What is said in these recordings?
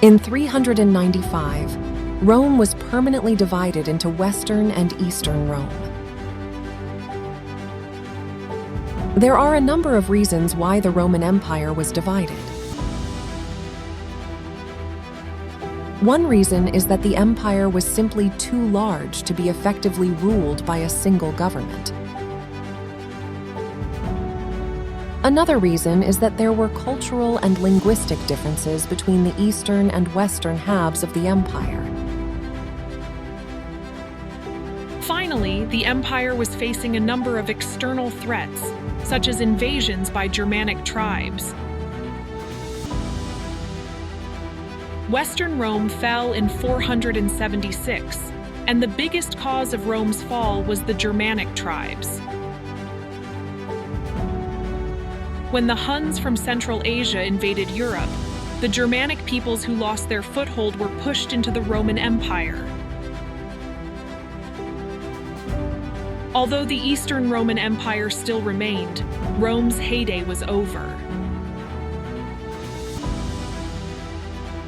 In 395, Rome was permanently divided into Western and Eastern Rome. There are a number of reasons why the Roman Empire was divided. One reason is that the empire was simply too large to be effectively ruled by a single government. Another reason is that there were cultural and linguistic differences between the eastern and western halves of the empire. Finally, the empire was facing a number of external threats, such as invasions by Germanic tribes. Western Rome fell in 476, and the biggest cause of Rome's fall was the Germanic tribes. When the Huns from Central Asia invaded Europe, the Germanic peoples who lost their foothold were pushed into the Roman Empire. Although the Eastern Roman Empire still remained, Rome's heyday was over.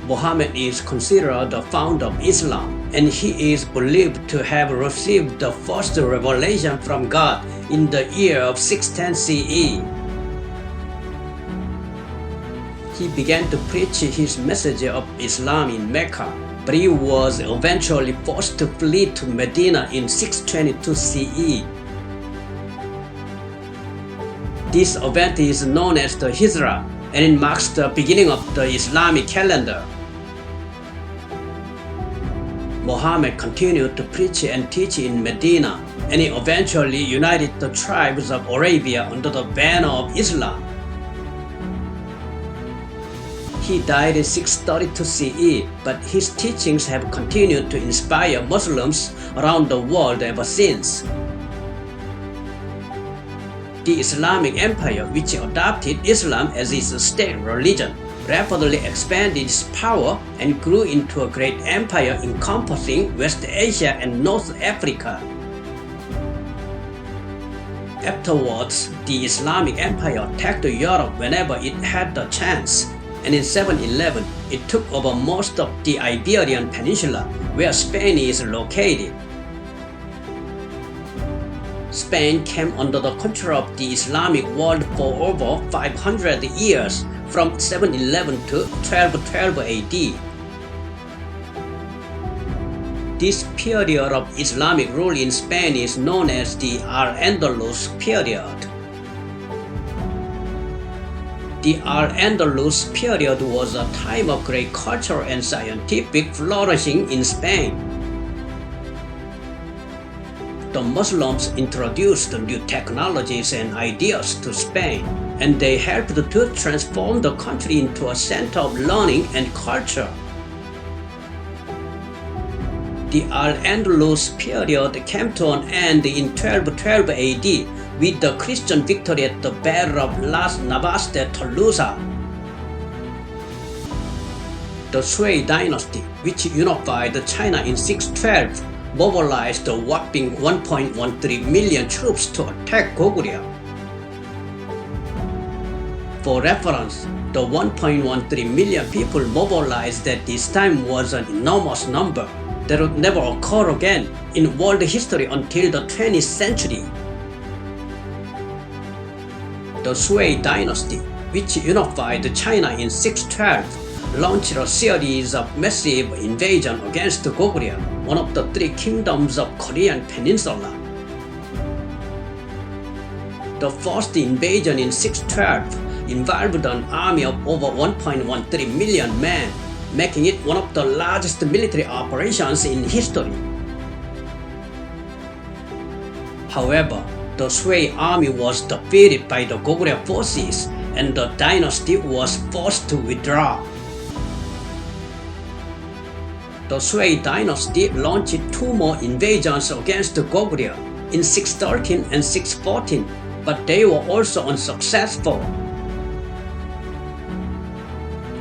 Muhammad is considered the founder of Islam, and he is believed to have received the first revelation from God in the year of 610 CE. He began to preach his message of Islam in Mecca, but he was eventually forced to flee to Medina in 622 CE. This event is known as the Hijrah, and it marks the beginning of the Islamic calendar. Muhammad continued to preach and teach in Medina, and he eventually united the tribes of Arabia under the banner of Islam. He died in 632 CE, but his teachings have continued to inspire Muslims around the world ever since. The Islamic Empire, which adopted Islam as its state religion, rapidly expanded its power and grew into a great empire encompassing West Asia and North Africa. Afterwards, the Islamic Empire attacked Europe whenever it had the chance, and in 711, it took over most of the Iberian Peninsula, where Spain is located. Spain came under the control of the Islamic world for over 500 years, from 711 to 1212 AD. This period of Islamic rule in Spain is known as the Al-Andalus period. The Al-Andalus period was a time of great cultural and scientific flourishing in Spain. The Muslims introduced new technologies and ideas to Spain, and they helped to transform the country into a center of learning and culture. The Al-Andalus period came to an end in 1212 AD with the Christian victory at the Battle of Las Navas de Tolosa. The Sui dynasty, which unified China in 612, mobilized a whopping 1.13 million troops to attack Goguryeo. For reference, the 1.13 million people mobilized at this time was an enormous number that would never occur again in world history until the 20th century. The Sui dynasty, which unified China in 612, launched a series of massive invasions against Goguryeo, one of the three kingdoms of Korean peninsula. The first invasion in 612 involved an army of over 1.13 million men, making it one of the largest military operations in history. However, the Sui army was defeated by the Goguryeo forces, and the dynasty was forced to withdraw. The Sui dynasty launched two more invasions against Goguryeo in 613 and 614, but they were also unsuccessful.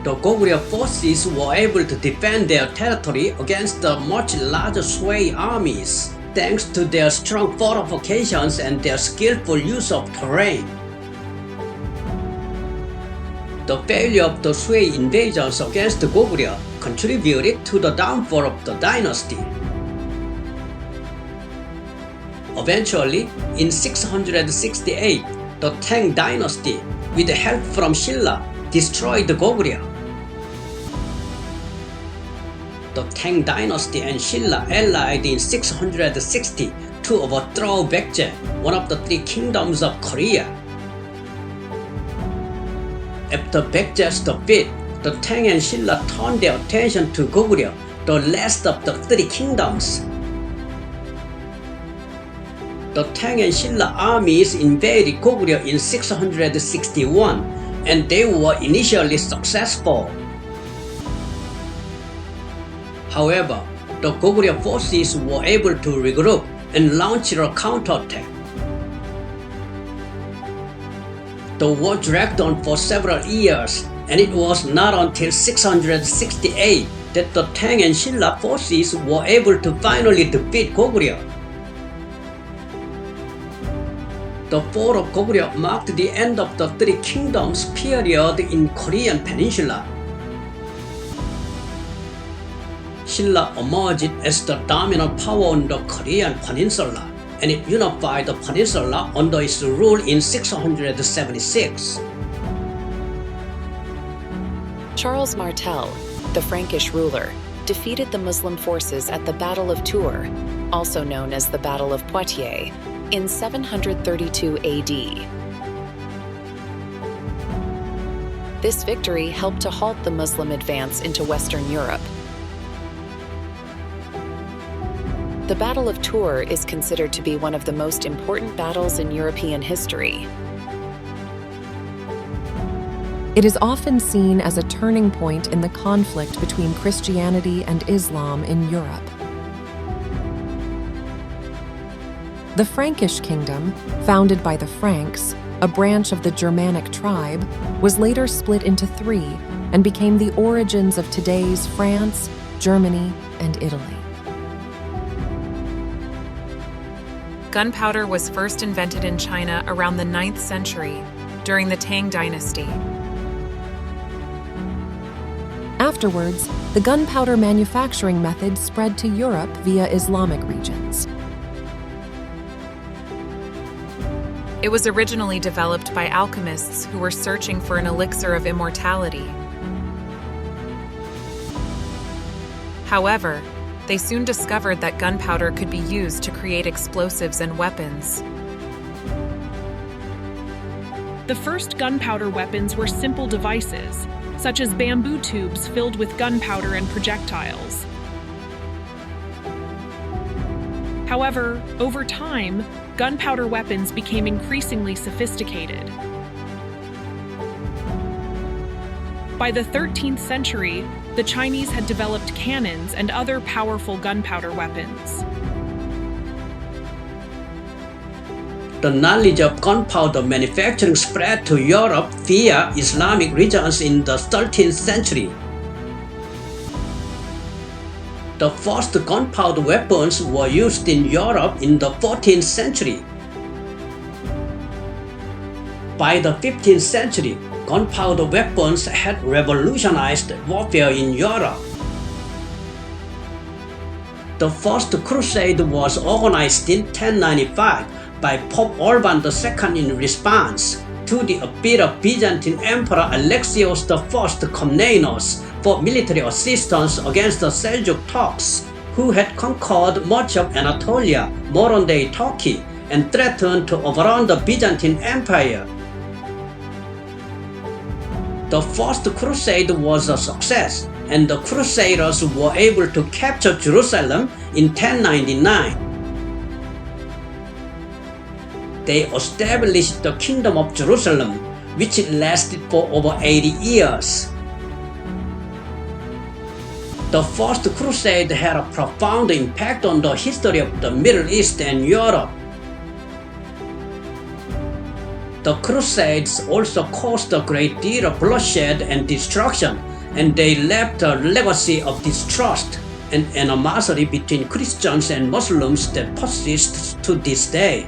The Goguryeo forces were able to defend their territory against the much larger Sui armies, thanks to their strong fortifications and their skillful use of terrain. The failure of the Sui invasions against Goguryeo contributed to the downfall of the dynasty. Eventually, in 668, the Tang dynasty, with help from Silla, destroyed Goguryeo. The Tang dynasty and Silla allied in 660 to overthrow Baekje, one of the three kingdoms of Korea. After Baekje's defeat, the Tang and Silla turned their attention to Goguryeo, the last of the three kingdoms. The Tang and Silla armies invaded Goguryeo in 661, and they were initially successful. However, the Goguryeo forces were able to regroup and launch a counterattack. The war dragged on for several years, and it was not until 668 that the Tang and Silla forces were able to finally defeat Goguryeo. The fall of Goguryeo marked the end of the Three Kingdoms period in Korean peninsula. Silla emerged as the dominant power on the Korean peninsula, and it unified the peninsula under its rule in 676. Charles Martel, the Frankish ruler, defeated the Muslim forces at the Battle of Tours, also known as the Battle of Poitiers, in 732 AD. This victory helped to halt the Muslim advance into Western Europe. The Battle of Tours is considered to be one of the most important battles in European history. It is often seen as a turning point in the conflict between Christianity and Islam in Europe. The Frankish kingdom, founded by the Franks, a branch of the Germanic tribe, was later split into three and became the origins of today's France, Germany, and Italy. Gunpowder was first invented in China around the 9th century, during the Tang dynasty. Afterwards, the gunpowder manufacturing method spread to Europe via Islamic regions. It was originally developed by alchemists who were searching for an elixir of immortality. However, they soon discovered that gunpowder could be used to create explosives and weapons. The first gunpowder weapons were simple devices, such as bamboo tubes filled with gunpowder and projectiles. However, over time, gunpowder weapons became increasingly sophisticated. By the 13th century, the Chinese had developed cannons and other powerful gunpowder weapons. The knowledge of gunpowder manufacturing spread to Europe via Islamic regions in the 13th century. The first gunpowder weapons were used in Europe in the 14th century. By the 15th century, gunpowder weapons had revolutionized warfare in Europe. The first crusade was organized in 1095 by Pope Urban II in response to the appeal of Byzantine Emperor Alexios I Komnenos for military assistance against the Seljuk Turks, who had conquered much of Anatolia, modern-day Turkey, and threatened to overrun the Byzantine Empire. The First Crusade was a success, and the Crusaders were able to capture Jerusalem in 1099. They established the Kingdom of Jerusalem, which lasted for over 80 years. The First Crusade had a profound impact on the history of the Middle East and Europe. The Crusades also caused a great deal of bloodshed and destruction, and they left a legacy of distrust and animosity between Christians and Muslims that persists to this day.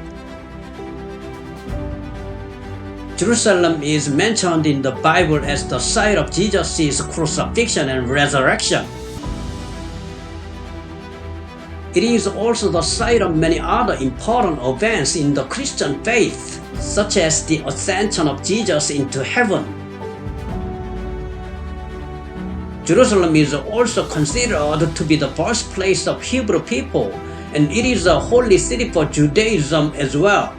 Jerusalem is mentioned in the Bible as the site of Jesus' crucifixion and resurrection. It is also the site of many other important events in the Christian faith, such as the ascension of Jesus into heaven. Jerusalem is also considered to be the birthplace of Hebrew people, and it is a holy city for Judaism as well.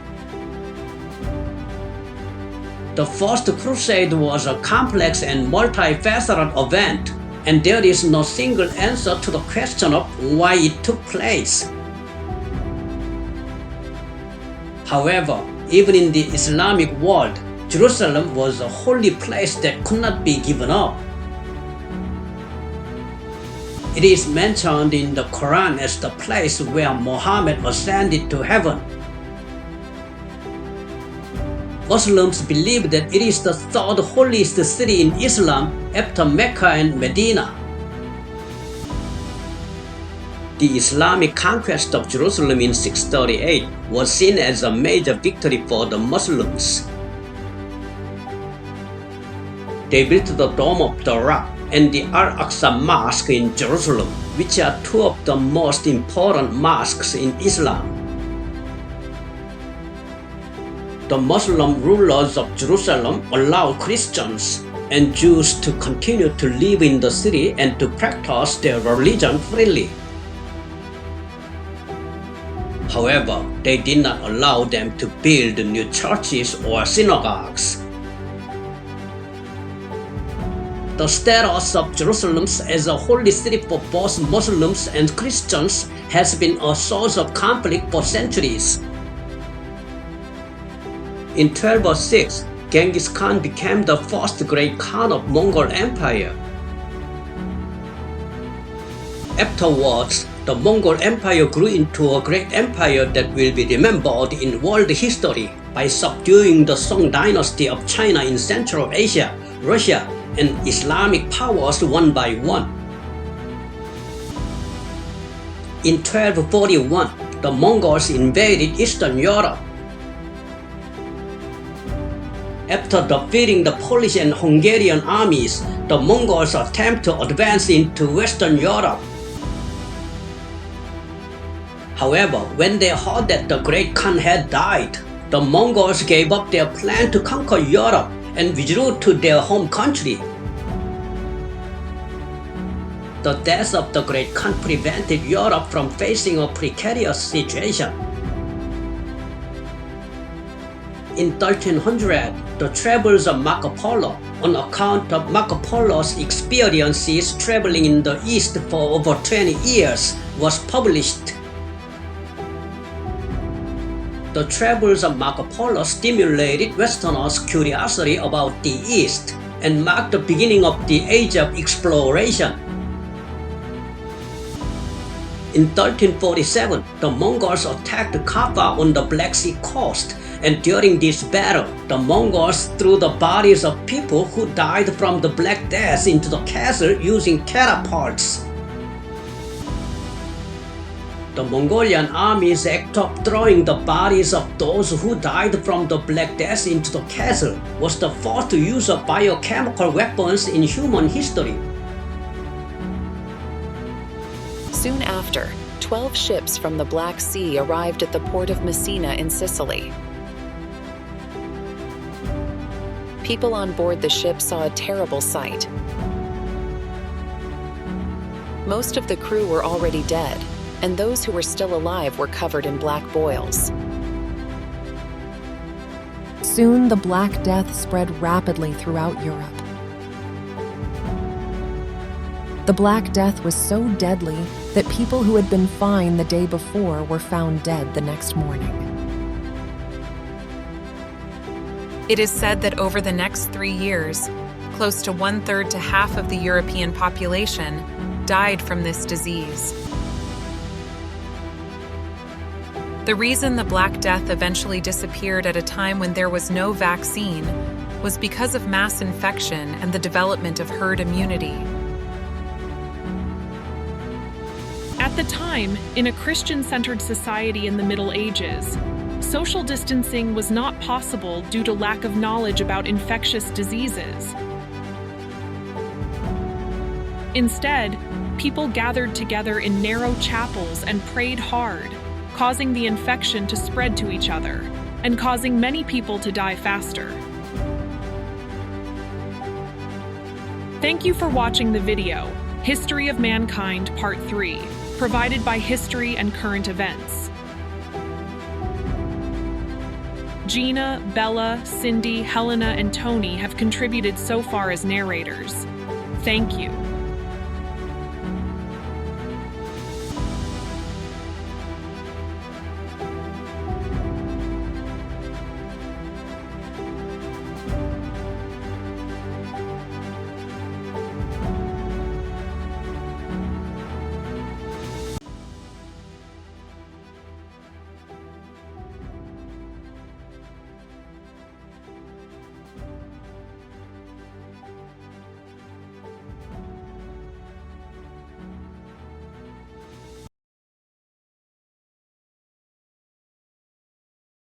The First Crusade was a complex and multifaceted event, and there is no single answer to the question of why it took place. However, even in the Islamic world, Jerusalem was a holy place that could not be given up. It is mentioned in the Quran as the place where Muhammad ascended to heaven. Muslims believe that it is the third holiest city in Islam after Mecca and Medina. The Islamic conquest of Jerusalem in 638 was seen as a major victory for the Muslims. They built the Dome of the Rock and the Al-Aqsa Mosque in Jerusalem, which are two of the most important mosques in Islam. The Muslim rulers of Jerusalem allowed Christians and Jews to continue to live in the city and to practice their religion freely. However, they did not allow them to build new churches or synagogues. The status of Jerusalem as a holy city for both Muslims and Christians has been a source of conflict for centuries. In 1206, Genghis Khan became the first great Khan of Mongol Empire. Afterwards, the Mongol Empire grew into a great empire that will be remembered in world history by subduing the Song dynasty of China in Central Asia, Russia, and Islamic powers one by one. In 1241, the Mongols invaded Eastern Europe. After defeating the Polish and Hungarian armies, the Mongols attempted to advance into Western Europe. However, when they heard that the Great Khan had died, the Mongols gave up their plan to conquer Europe and withdrew to their home country. The death of the Great Khan prevented Europe from facing a precarious situation. In 1300, the travels of Marco Polo, on account of Marco Polo's experiences traveling in the East for over 20 years, was published. The travels of Marco Polo stimulated Westerners' curiosity about the East and marked the beginning of the Age of Exploration. In 1347, the Mongols attacked Kaffa on the Black Sea coast, and during this battle, the Mongols threw the bodies of people who died from the Black Death into the castle using catapults. The Mongolian army's act of throwing the bodies of those who died from the Black Death into the castle was the first use of biochemical weapons in human history. Soon after, 12 ships from the Black Sea arrived at the port of Messina in Sicily. People on board the ship saw a terrible sight. Most of the crew were already dead, and those who were still alive were covered in black boils. Soon, the Black Death spread rapidly throughout Europe. The Black Death was so deadly that people who had been fine the day before were found dead the next morning. It is said that over the next 3 years, close to 1/3 to half of the European population died from this disease. The reason the Black Death eventually disappeared at a time when there was no vaccine was because of mass infection and the development of herd immunity. At the time, in a Christian-centered society in the Middle Ages, social distancing was not possible due to lack of knowledge about infectious diseases. Instead, people gathered together in narrow chapels and prayed hard, causing the infection to spread to each other and causing many people to die faster. Thank you for watching the video, History of Mankind Part 3, provided by History and Current Events. Gina, Bella, Cindy, Helena, and Tony have contributed so far as narrators. Thank you.